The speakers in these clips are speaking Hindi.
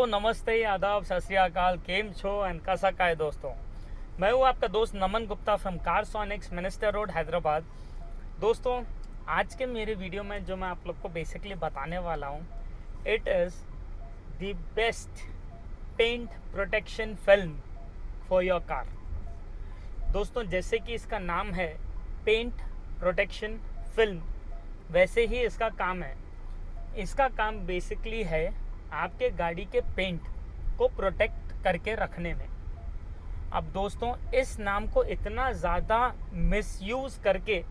नमस्ते, आदाब, सत श्री अकाल, केम छो एंड कैसा का है दोस्तों। मैं हूँ आपका दोस्त Naman Gupta from Carsonics, minister road, Hyderabad. दोस्तों, आज के मेरे वीडियो में जो मैं आप लोग को बेसिकली बताने वाला हूँ, it is the best paint protection film for your car. दोस्तों, जैसे कि इसका नाम है पेंट प्रोटेक्शन फिल्म, वैसे ही इसका काम है। इसका काम बेसिकली है आपके गाड़ी के पेंट को प्रोटेक्ट करके रखने में। अब दोस्तों, इस नाम को इतना ज़्यादा मिसयूज़ करके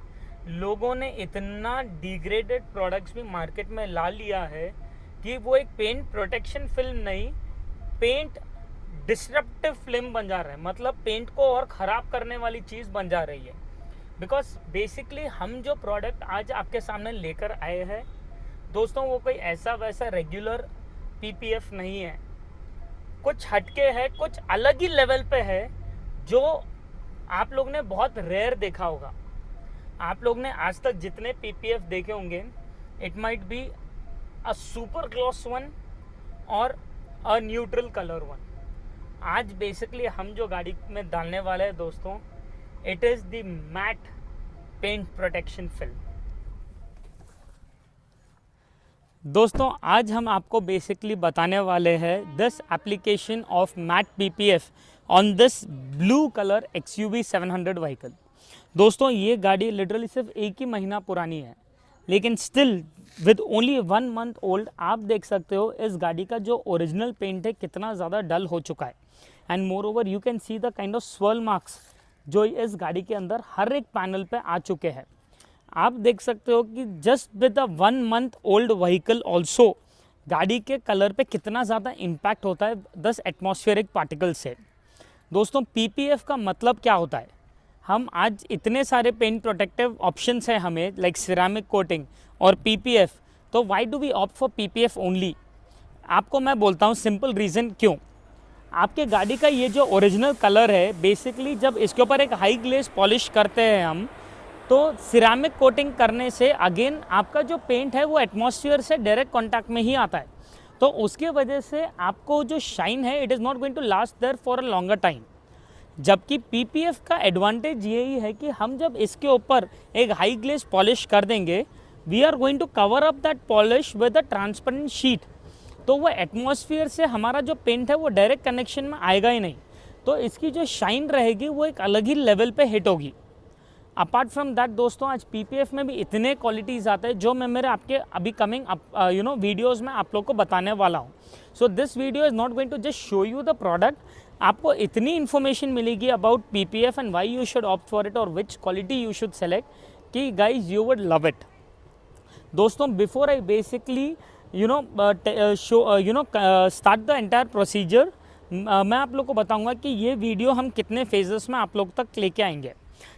लोगों ने इतना डिग्रेडेड प्रोडक्ट्स भी मार्केट में ला लिया है कि वो एक पेंट प्रोटेक्शन फिल्म नहीं, पेंट डिस्ट्रप्टिव फिल्म बन जा रहा है। मतलब पेंट को और ख़राब करने वाली चीज़ बन जा रही है। बिकॉज बेसिकली हम जो प्रोडक्ट आज आपके सामने लेकर आए हैं दोस्तों, वो कोई ऐसा वैसा रेगुलर पीपीएफ नहीं है, कुछ हटके है, कुछ अलग ही लेवल पे है जो आप लोग ने बहुत रेयर देखा होगा। आप लोग ने आज तक जितने पीपीएफ देखे होंगे, it might be a super gloss one और अ न्यूट्रल कलर वन। आज बेसिकली हम जो गाड़ी में डालने वाले हैं दोस्तों, it is the matte paint protection film. दोस्तों, आज हम आपको बेसिकली बताने वाले हैं this application of matte PPF on this blue colour XUV 700 vehicle. दोस्तों, ये गाड़ी लिटरली सिर्फ एक ही महीना पुरानी है, लेकिन still with only 1 month old आप देख सकते हो इस गाड़ी का जो ओरिजिनल पेंट है कितना ज़्यादा डल हो चुका है। And more over you can see the kind of swirl marks जो इस गाड़ी के अंदर हर एक पैनल पे आ चुके हैं। आप देख सकते हो कि just with a 1 month old vehicle also गाड़ी के कलर पे कितना ज़्यादा इम्पैक्ट होता है 10 एटमॉस्फेरिक पार्टिकल से। दोस्तों, पीपीएफ का मतलब क्या होता है? हम आज इतने सारे पेंट प्रोटेक्टिव ऑप्शंस हैं हमें, लाइक सिरामिक कोटिंग और पीपीएफ, तो why do we opt for PPF only? आपको मैं बोलता हूँ सिंपल रीज़न क्यों। आपके गाड़ी का ये जो ओरिजिनल कलर है, बेसिकली जब इसके ऊपर एक हाई ग्लेज पॉलिश करते हैं हम, तो सिरामिक कोटिंग करने से अगेन आपका जो पेंट है वो एटमॉस्फेयर से डायरेक्ट कांटेक्ट में ही आता है। तो उसके वजह से आपको जो शाइन है, it is not going to last there for a longer time. जबकि पीपीएफ का एडवांटेज यही है कि हम जब इसके ऊपर एक हाई ग्लेज पॉलिश कर देंगे, we are going to cover up that polish with a transparent sheet. तो वो एटमॉस्फेयर से हमारा जो पेंट है वो डायरेक्ट कनेक्शन में आएगा ही नहीं। तो इसकी जो शाइन रहेगी वो एक अलग ही लेवल पे हिट होगी। अपार्ट फ्रॉम दैट दोस्तों, आज पीपीएफ में भी इतने क्वालिटीज़ आते हैं जो मैं मेरे आपके अभी कमिंग वीडियोस में आप लोग को बताने वाला हूँ। So this video is not going to just show you the product. आपको इतनी इन्फॉर्मेशन मिलेगी about PPF and why you should opt for it और which quality you should select कि guys you would love it. दोस्तों, before I basically start the entire procedure, मैं आप लोग को बताऊँगा कि ये वीडियो हम कितने फेजेस में आप लोग तक लेके आएंगे।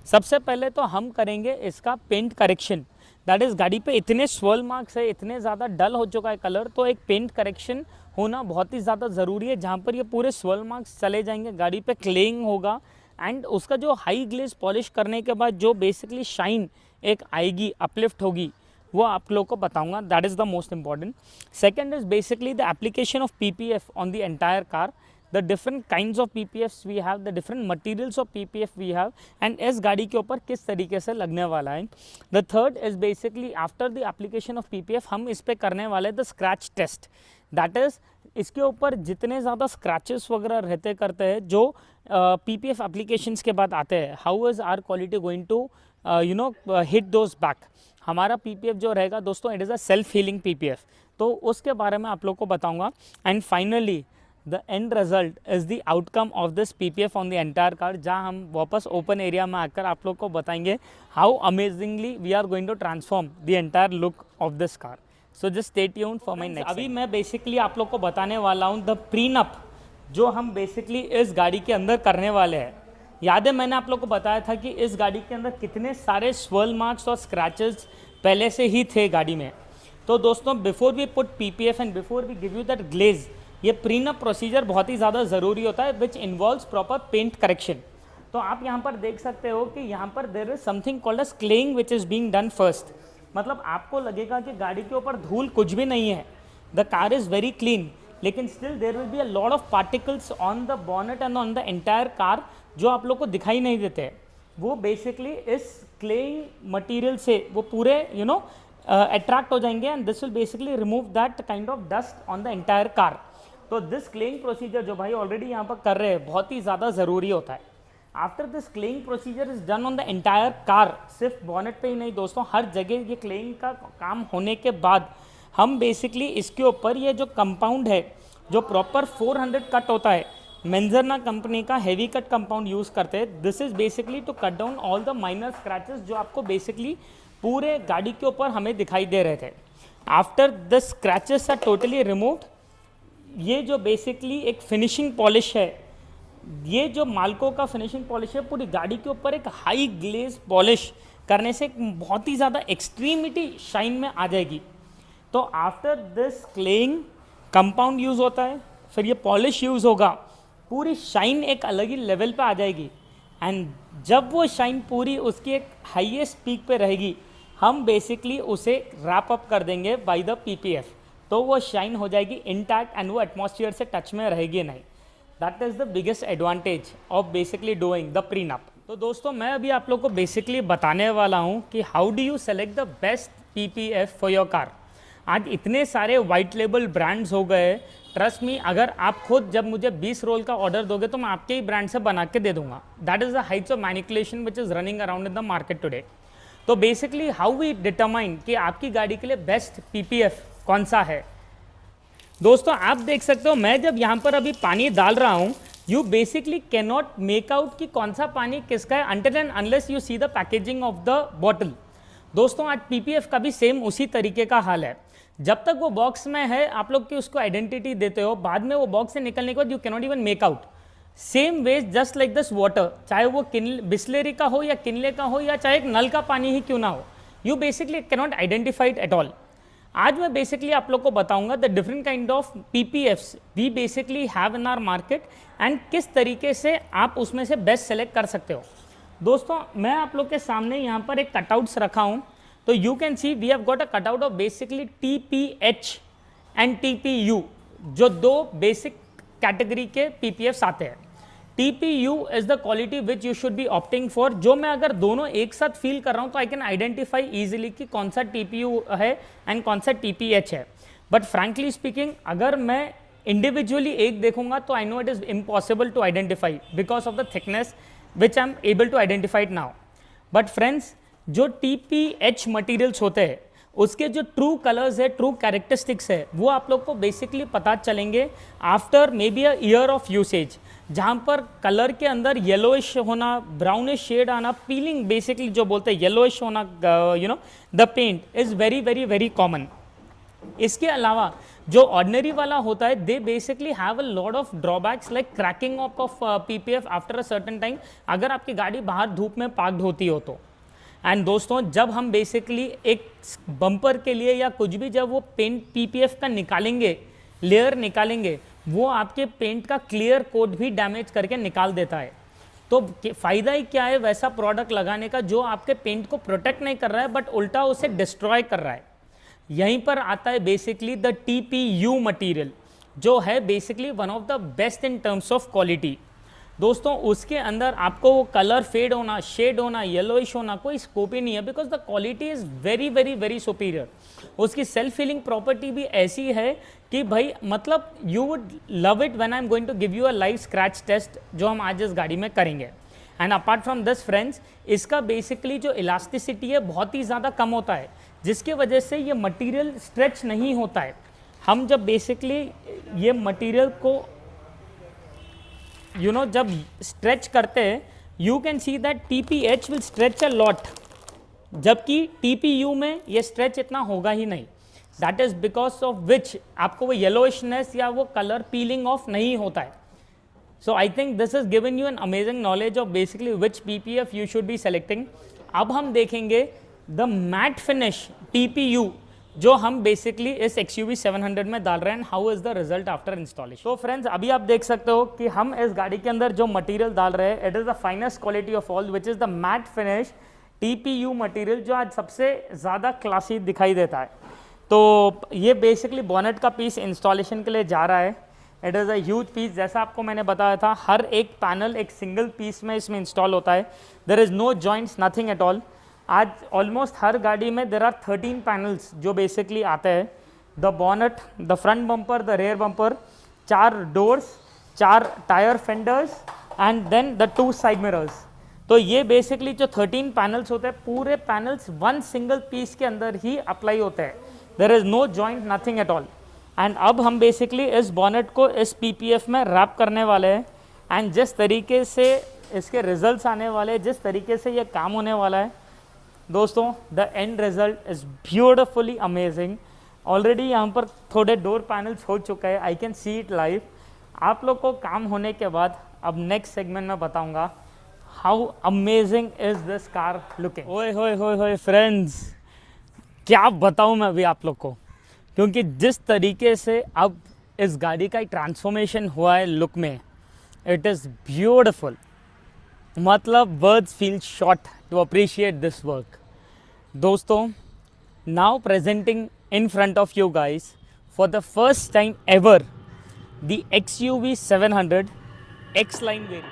सबसे पहले तो हम करेंगे इसका पेंट करेक्शन। दैट इज़ गाड़ी पे इतने स्वर्ल मार्क्स है, इतने ज़्यादा डल हो चुका है कलर, तो एक पेंट करेक्शन होना बहुत ही ज़्यादा ज़रूरी है, जहाँ पर ये पूरे स्वर्ल मार्क्स चले जाएंगे, गाड़ी पे क्लेइंग होगा एंड उसका जो हाई ग्लेज पॉलिश करने के बाद जो बेसिकली शाइन एक आएगी, अपलिफ्ट होगी, वो आप लोग को बताऊँगा। That is the most important. Second is basically the application of PPF on the entire car, the different kinds of PPFs we have, the different materials of PPF we have, and इस गाड़ी के ऊपर किस तरीके से लगने वाला है। The third is basically after the application of PPF हम इस पे करने वाले the scratch test, that is इसके ऊपर जितने ज़्यादा स्क्रैचेस वगैरह रहते करते हैं जो PPF applications के बाद आते हैं, how is our quality going to hit those back। हमारा PPF जो रहेगा दोस्तों, it is a self healing PPF, तो उसके बारे में आप लोग को बताऊँगा। And finally the end result is the outcome of this PPF on the entire car, जहाँ हम वापस ओपन एरिया में आकर आप लोग को बताएंगे how amazingly we are going to transform the entire look of this car. So just stay tuned for my next. अभी मैं बेसिकली आप लोग को बताने वाला हूँ the prenup जो हम बेसिकली इस गाड़ी के अंदर करने वाले हैं। याद है मैंने आप लोग को बताया था कि इस गाड़ी के अंदर कितने सारे स्वर्ल मार्क्स और स्क्रैचेस पहले से ही थे गाड़ी में। तो दोस्तों, before we put PPF and before we give you that glaze, ये प्रीनअप प्रोसीजर बहुत ही ज़्यादा ज़रूरी होता है which involves proper paint correction. तो आप यहाँ पर देख सकते हो कि यहाँ पर there is something called as claying which is being done first. मतलब आपको लगेगा कि गाड़ी के ऊपर धूल कुछ भी नहीं है, the car is very clean, लेकिन still there will be a lot of particles on the bonnet and on the entire car जो आप लोग को दिखाई नहीं देते हैं। वो बेसिकली इस क्लेइंग मटेरियल से वो पूरे अट्रैक्ट हो जाएंगे and this will basically remove that kind of dust on the entire car. तो दिस क्लेइंग प्रोसीजर जो भाई ऑलरेडी यहाँ पर कर रहे हैं बहुत ही ज़्यादा ज़रूरी होता है। After this claying procedure is done on the entire car, सिर्फ बॉनेट पे ही नहीं दोस्तों, हर जगह ये क्लेइंग का काम होने के बाद हम बेसिकली इसके ऊपर ये जो कंपाउंड है जो प्रॉपर 400 कट होता है, मेंजरना कंपनी का हेवी कट कंपाउंड यूज़ करते हैं। This is basically to cut down all the minor scratches जो आपको बेसिकली पूरे गाड़ी के ऊपर हमें दिखाई दे रहे थे। After the scratches are totally removed, ये जो बेसिकली एक फिनिशिंग पॉलिश है, ये जो माल्को का फिनिशिंग पॉलिश है पूरी गाड़ी के ऊपर एक हाई ग्लेज पॉलिश करने से बहुत ही ज़्यादा एक्सट्रीमिटी शाइन में आ जाएगी। तो आफ्टर दिस क्लेइंग कंपाउंड यूज़ होता है, फिर ये पॉलिश यूज़ होगा, पूरी शाइन एक अलग ही लेवल पे आ जाएगी एंड जब वो शाइन पूरी उसकी एक हाईएस्ट पीक पे रहेगी हम बेसिकली उसे रैप अप कर देंगे बाय द पीपीएफ, तो वो शाइन हो जाएगी इंटैक्ट एंड वो एटमॉस्फेयर से टच में रहेगी नहीं। That is the biggest advantage of basically doing the prenup. तो दोस्तों मैं अभी आप लोग को बेसिकली बताने वाला हूँ कि how do you select the best PPF for your car. आज इतने सारे वाइट लेबल ब्रांड्स हो गए, ट्रस्ट मी, अगर आप खुद जब मुझे 20 रोल का ऑर्डर दोगे तो मैं आपके ही ब्रांड से बना के दे दूंगा। That is the Heights of manipulation which is running around in the market today. तो बेसिकली हाउ वी डिटरमाइन कि आपकी गाड़ी के लिए बेस्ट पीपीएफ कौन सा है। दोस्तों आप देख सकते हो मैं जब यहाँ पर अभी पानी डाल रहा हूँ, you basically can not make out कि कौन सा पानी किसका है until and unless you see the packaging of the bottle. दोस्तों आज पीपीएफ का भी सेम उसी तरीके का हाल है। जब तक वो बॉक्स में है आप लोग की उसको आइडेंटिटी देते हो, बाद में वो बॉक्स से निकलने के बाद you can not even make out. Same ways just like this water, चाहे वो बिस्लेरी का हो या किनले का हो या चाहे एक नल का पानी ही क्यों ना हो, you basically can not identify it at all. आज मैं बेसिकली आप लोग को बताऊंगा the different kind of PPFs we basically have in our market and किस तरीके से आप उसमें से बेस्ट सेलेक्ट कर सकते हो। दोस्तों मैं आप लोग के सामने यहाँ पर एक कटआउट्स रखा हूँ, तो you can see we have got a cutout of basically TPH and TPU, जो दो बेसिक कैटेगरी के पीपीएफ्स आते हैं। TPU is the quality which you should B opting for, जो मैं अगर दोनों एक साथ फील कर रहा हूँ तो आई कैन आइडेंटिफाई इजीली कि कौन सा TPU है एंड कौन सा TPH है। बट फ्रैंकली स्पीकिंग अगर मैं इंडिविजुअली एक देखूंगा तो I know it is impossible to identify because of the thickness which I am able to identify it now. But friends जो TPH मटेरियल्स होते हैं उसके जो ट्रू कलर्स है, ट्रू कैरेक्टरिस्टिक्स है, वो आप लोग को बेसिकली पता चलेंगे after maybe a year of usage, जहाँ पर कलर के अंदर येलोइश होना, ब्राउनिश शेड आना, पीलिंग बेसिकली जो बोलते हैं येलोइश होना, the paint is very very very common. इसके अलावा जो ऑर्डिनरी वाला होता है they basically have a lot of drawbacks like cracking of PPF after a certain time, अगर आपकी गाड़ी बाहर धूप में पार्क्ड होती हो तो। एंड दोस्तों जब हम बेसिकली एक बम्पर के लिए या कुछ भी जब वो पेंट पीपीएफ का निकालेंगे, लेयर निकालेंगे, वो आपके पेंट का क्लियर कोट भी डैमेज करके निकाल देता है। तो फ़ायदा ही क्या है वैसा प्रोडक्ट लगाने का जो आपके पेंट को प्रोटेक्ट नहीं कर रहा है बट उल्टा उसे डिस्ट्रॉय कर रहा है। यहीं पर आता है बेसिकली द TPU मटीरियल, जो है basically one of the best in terms of quality. दोस्तों उसके अंदर आपको वो कलर फेड होना, शेड होना, येलोइश होना कोई स्कोप ही नहीं है, because the quality is very very very superior. उसकी सेल्फ हीलिंग प्रॉपर्टी भी ऐसी है कि भाई मतलब you would love it when I am going to give you a live scratch test जो हम आज इस गाड़ी में करेंगे। And apart from this friends, इसका बेसिकली जो इलास्टिसिटी है बहुत ही ज़्यादा कम होता है, जिसके वजह से ये मटीरियल स्ट्रेच नहीं होता है। हम जब बेसिकली ये मटीरियल को जब स्ट्रेच करते हैं you can see that TPH will stretch a lot, जबकि TPU में ये स्ट्रेच इतना होगा ही नहीं। That is because of which आपको वो येलोइशनेस या वो कलर पीलिंग ऑफ नहीं होता है। So I think this is given you an amazing knowledge of basically which PPF you should be selecting. अब हम देखेंगे द मैट फिनिश TPU जो हम बेसिकली इस XUV 700 में डाल रहे हैं, how is the result after installation. तो फ्रेंड्स अभी आप देख सकते हो कि हम इस गाड़ी के अंदर जो मटेरियल डाल रहे हैं it is the finest quality of all which is the matte finish TPU material, जो आज सबसे ज़्यादा क्लासी दिखाई देता है। तो ये बेसिकली बॉनेट का पीस इंस्टॉलेशन के लिए जा रहा है। It is a huge piece, जैसा आपको मैंने बताया था, हर एक पैनल एक सिंगल पीस में इसमें इंस्टॉल होता है। There is no joints, nothing at all. आज ऑलमोस्ट हर गाड़ी में देर आर 13 पैनल्स जो बेसिकली आते हैं। The bonnet, the front bumper, the rear bumper, 4 doors, 4 tyre fenders and then the 2 side mirrors. तो ये बेसिकली जो 13 पैनल्स होते हैं, पूरे पैनल्स वन सिंगल पीस के अंदर ही अप्लाई होते हैं। There is no joint, nothing at all. And अब हम बेसिकली इस बॉनेट को इस पीपीएफ में रैप करने वाले हैं। एंड जिस तरीके से इसके रिजल्ट्स आने वाले हैं, जिस तरीके से ये काम होने वाला है दोस्तों, the end result is beautifully amazing. Already यहाँ पर थोड़े डोर पैनल्स हो चुके हैं, I can see it live. आप लोग को काम होने के बाद अब नेक्स्ट सेगमेंट में बताऊँगा how amazing is this car looking. ओए होए होए होए फ्रेंड्स, क्या बताऊँ मैं अभी आप लोग को, क्योंकि जिस तरीके से अब इस गाड़ी का ट्रांसफॉर्मेशन हुआ है लुक में, इट इज़ ब्यूटिफुल। मतलब words feel short to appreciate this work. दोस्तों, now presenting in front of you guys for the first time ever the XUV 700 X line variant।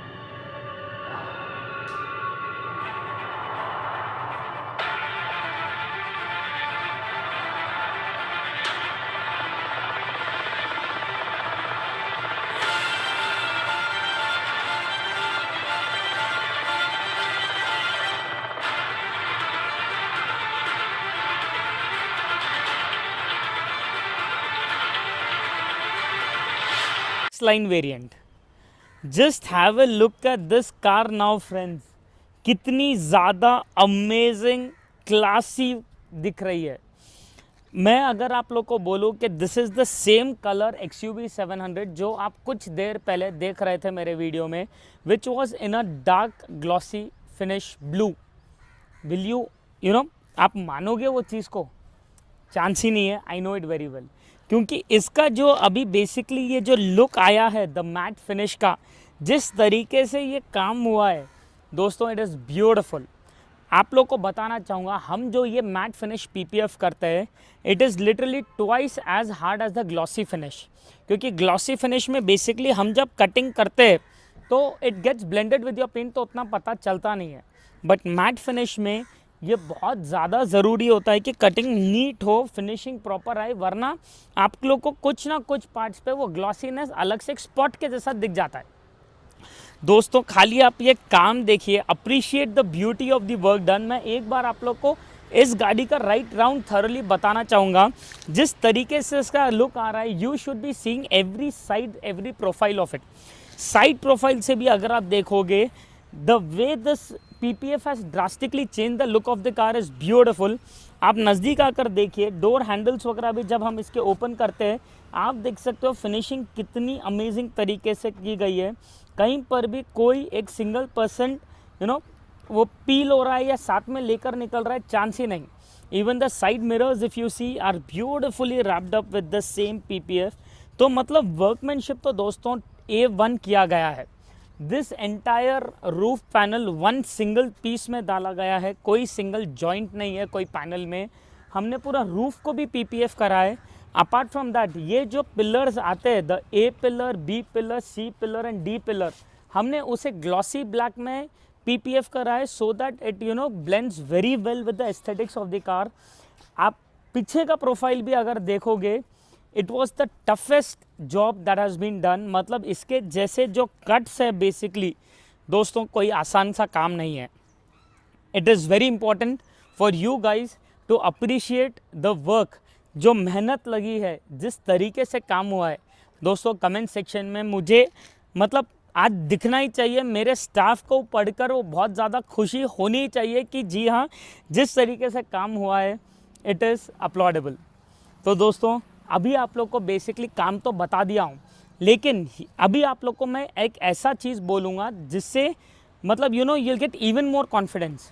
line variant, just have a look at this car now friends। कितनी ज़्यादा अमेजिंग क्लासी दिख रही है। मैं अगर आप लोग को बोलूँ कि this is the same colour XUV 700 जो आप कुछ देर पहले देख रहे थे मेरे वीडियो में, which was in a dark glossy finish blue. Will you know आप मानोगे वो चीज़ को? चांस ही नहीं है। आई नो इट वेरी वेल, क्योंकि इसका जो अभी बेसिकली ये जो लुक आया है द मैट फिनिश का, जिस तरीके से ये काम हुआ है दोस्तों, इट इज़ ब्यूटिफुल। आप लोग को बताना चाहूँगा, हम जो ये मैट फिनिश पीपीएफ करते हैं, it is literally twice as hard as the glossy finish. क्योंकि ग्लॉसी फिनिश में बेसिकली हम जब कटिंग करते हैं तो it gets blended with your paint, तो उतना पता चलता नहीं है। बट मैट फिनिश में ये बहुत ज़्यादा ज़रूरी होता है कि कटिंग नीट हो, फिनिशिंग प्रॉपर आए, वरना आप लोग को कुछ ना कुछ पार्ट्स पे वो ग्लॉसीनेस अलग से एक स्पॉट के जैसा दिख जाता है। दोस्तों, खाली आप ये काम देखिए, appreciate the beauty of the work done. मैं एक बार आप लोग को इस गाड़ी का राइट राउंड थॉरली बताना चाहूँगा। जिस तरीके से इसका लुक आ रहा है, you should be seeing every side, every profile of it. Side profile से भी अगर आप देखोगे, the way this PPF has drastically changed the look of the car is beautiful। आप नज़दीक आकर देखिए, डोर हैंडल्स वगैरह भी जब हम इसके ओपन करते हैं, आप देख सकते हो फिनिशिंग कितनी अमेजिंग तरीके से की गई है। कहीं पर भी कोई एक सिंगल परसेंट वो पील हो रहा है या साथ में लेकर निकल रहा है, चांस ही नहीं। Even the side mirrors if you see are beautifully wrapped up with the same PPF। तो मतलब वर्कमैनशिप तो दोस्तों A1 किया गया है। This entire roof panel one single piece में डाला गया है, कोई सिंगल जॉइंट नहीं है कोई पैनल में। हमने पूरा रूफ को भी PPF करा है। अपार्ट फ्रॉम दैट, ये जो पिलर्स आते हैं, the A pillar, B pillar, C pillar and D pillar, हमने उसे ग्लॉसी ब्लैक में PPF करा है, so that it blends very well with the aesthetics of the car. आप पीछे का प्रोफाइल भी अगर देखोगे, it was the toughest job that has been done. मतलब इसके जैसे जो कट्स है बेसिकली दोस्तों, कोई आसान सा काम नहीं है। It is very important for you guys to appreciate the work, जो मेहनत लगी है, जिस तरीके से काम हुआ है दोस्तों। कमेंट सेक्शन में मुझे मतलब आज दिखना ही चाहिए, मेरे स्टाफ को पढ़कर वो बहुत ज़्यादा खुशी होनी चाहिए कि जी हाँ, जिस तरीके से काम हुआ है इट इज़ अपलॉडेबल। तो दोस्तों, अभी आप लोग को बेसिकली काम तो बता दिया हूँ, लेकिन अभी आप लोग को मैं एक ऐसा चीज़ बोलूँगा जिससे मतलब you'll get even more confidence.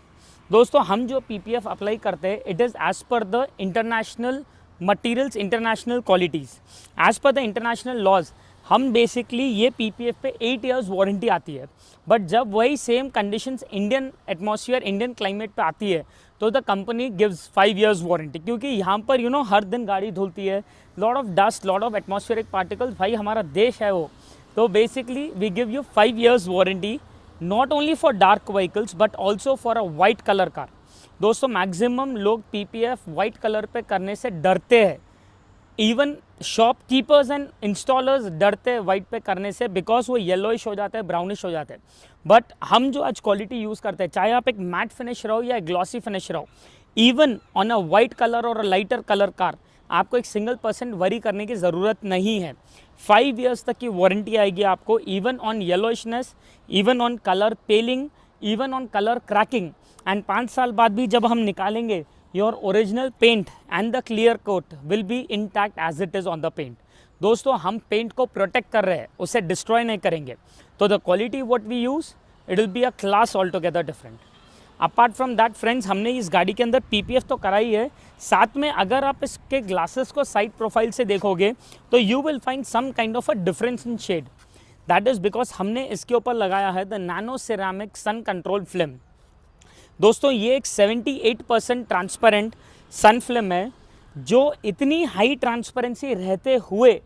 दोस्तों, हम जो PPF अप्लाई करते हैं, it is as per the international materials, international qualities, as per the international laws. हम बेसिकली ये PPF पे 8 इयर्स वारंटी आती है, बट जब वही same conditions Indian atmosphere Indian climate पे आती है तो the company gives 5 years warranty, क्योंकि यहाँ पर हर दिन गाड़ी धुलती है, lot of dust, lot of atmospheric particles, भाई हमारा देश है वो। तो basically we give you 5 years warranty, not only for dark vehicles but also for a white colour car. दोस्तों मैक्सिमम लोग PPF वाइट कलर पे करने से डरते हैं, इवन शॉपकीपर्स एंड इंस्टॉलर्स डरते हैं वाइट पे करने से, बिकॉज वो येलोइश हो जाता है, ब्राउनिश हो जाता है। बट हम जो आज क्वालिटी यूज़ करते हैं, चाहे आप एक मैट फिनिश रहो या ग्लॉसी फिनिश रहो, even on a white colour और अ लाइटर कलर कार, आपको एक %1 वरी करने की ज़रूरत नहीं है। 5 इयर्स तक की वारंटी आएगी आपको, even on yellowishness, even on colour paling, even on colour cracking. And 5 साल बाद भी जब हम निकालेंगे, your original paint and the clear coat will be intact as it is on the paint. दोस्तों हम पेंट को प्रोटेक्ट कर रहे हैं, उसे डिस्ट्रॉय नहीं करेंगे। तो the quality what we use, it will be a class all together different. Apart from that friends, हमने इस गाड़ी के अंदर PPF तो कराई है, साथ में अगर आप इसके ग्लासेस को साइड प्रोफाइल से देखोगे तो you will find some kind of a difference in shade. That is because हमने इसके ऊपर लगाया है the nano ceramic sun control film. दोस्तों ये एक 78% ट्रांसपेरेंट सन फिल्म है, जो इतनी हाई ट्रांसपेरेंसी रहते हुए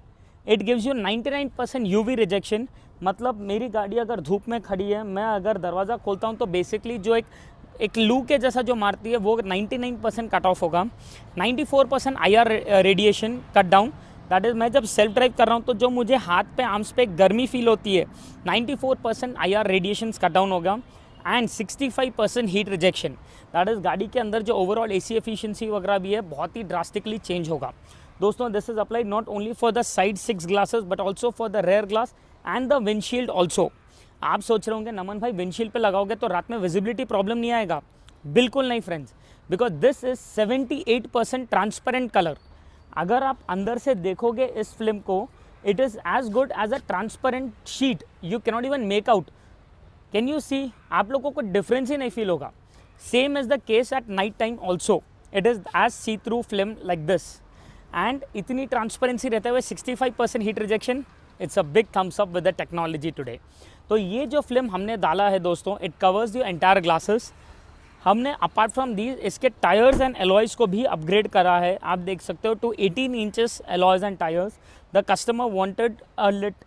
it gives you 99% UV rejection. मतलब मेरी गाड़ी अगर धूप में खड़ी है, मैं अगर दरवाज़ा खोलता हूँ तो बेसिकली जो एक लू के जैसा जो मारती है वो 99% कट ऑफ होगा। 94% IR radiation cut down, that is मैं जब सेल्फ ड्राइव कर रहा हूँ तो जो मुझे हाथ पे आर्म्स पे गर्मी फील होती है, 94% IR रेडिएशन कट डाउन होगा and 65% heat rejection. That is गाड़ी के अंदर जो ओवरऑल AC एफिशिएंसी वगैरह भी है बहुत ही ड्रास्टिकली चेंज होगा। दोस्तों this is applied not only for the side 6 glasses but also for the rear glass and the windshield also. आप सोच रहे होंगे नमन भाई विंडशील्ड पे लगाओगे तो रात में विजिबिलिटी प्रॉब्लम नहीं आएगा? बिल्कुल नहीं friends, because this is 78% transparent colour. अगर आप अंदर से देखोगे इस फिल्म को, it is as good as a transparent sheet, you cannot even make out. Can you see? आप लोगों को डिफरेंस ही नहीं फील होगा। Same is the case at night time also, it is as see through film like this and इतनी ट्रांसपेरेंसी रहते हुए 65% heat rejection, it's a big thumbs up with the technology today. तो ये जो फिल्म हमने डाला है दोस्तों, it covers your entire glasses. हमने अपार्ट फ्रॉम दीज इसके टायर्स एंड एलॉयज़ को भी अपग्रेड करा है। आप देख सकते हो to 18 inches alloys and tyres. The customer wanted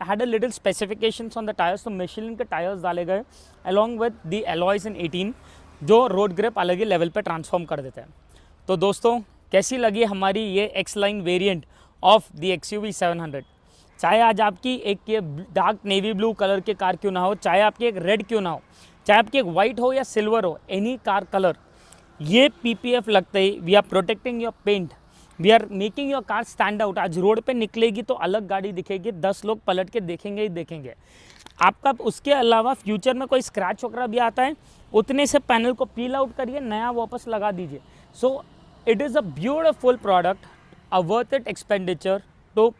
had a little specifications on the tyres, तो मिशेलिन के टायर्स डाले गए along with the alloys in 18, जो रोड ग्रिप अलग ही लेवल पे ट्रांसफॉर्म कर देते हैं। तो दोस्तों कैसी लगी हमारी ये x line variant of the XUV 700? चाहे आज आपकी एक ये डार्क नेवी ब्लू कलर के कार क्यों ना हो, चाहे आपकी एक रेड क्यों ना हो, चाहे आपकी एक वाइट हो या सिल्वर हो, एनी कार कलर, ये PPF लगते ही we are protecting your paint, we are making your car stand out. आज रोड पे निकलेगी तो अलग गाड़ी दिखेगी, 10 लोग पलट के देखेंगे ही देखेंगे आपका। उसके अलावा फ्यूचर में कोई स्क्रैच वगैरह भी आता है, उतने से पैनल को पील आउट करिए, नया वापस लगा दीजिए। So it is a beautiful product, a worth it expenditure to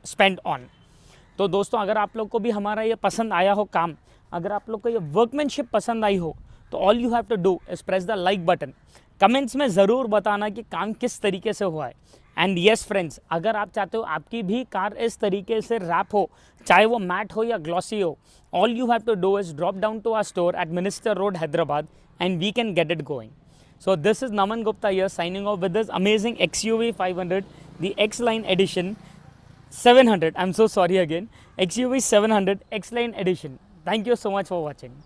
spend on. तो दोस्तों अगर आप लोग को भी हमारा ये पसंद आया हो काम, अगर आप लोग को ये वर्कमैनशिप पसंद आई हो, तो all you have to do is press the like button. Comments में ज़रूर बताना कि काम किस तरीके से हुआ है। एंड येस फ्रेंड्स, अगर आप चाहते हो आपकी भी कार इस तरीके से रैप हो, चाहे वो मैट हो या ग्लॉसी हो, all you have to do is drop down to our store at Minister road Hyderabad and we can get it going. So this is Naman Gupta here signing off with this amazing XUV 500, the X-Line edition 700. I'm so sorry again. XUV 700 X-Line edition. Thank you so much for watching.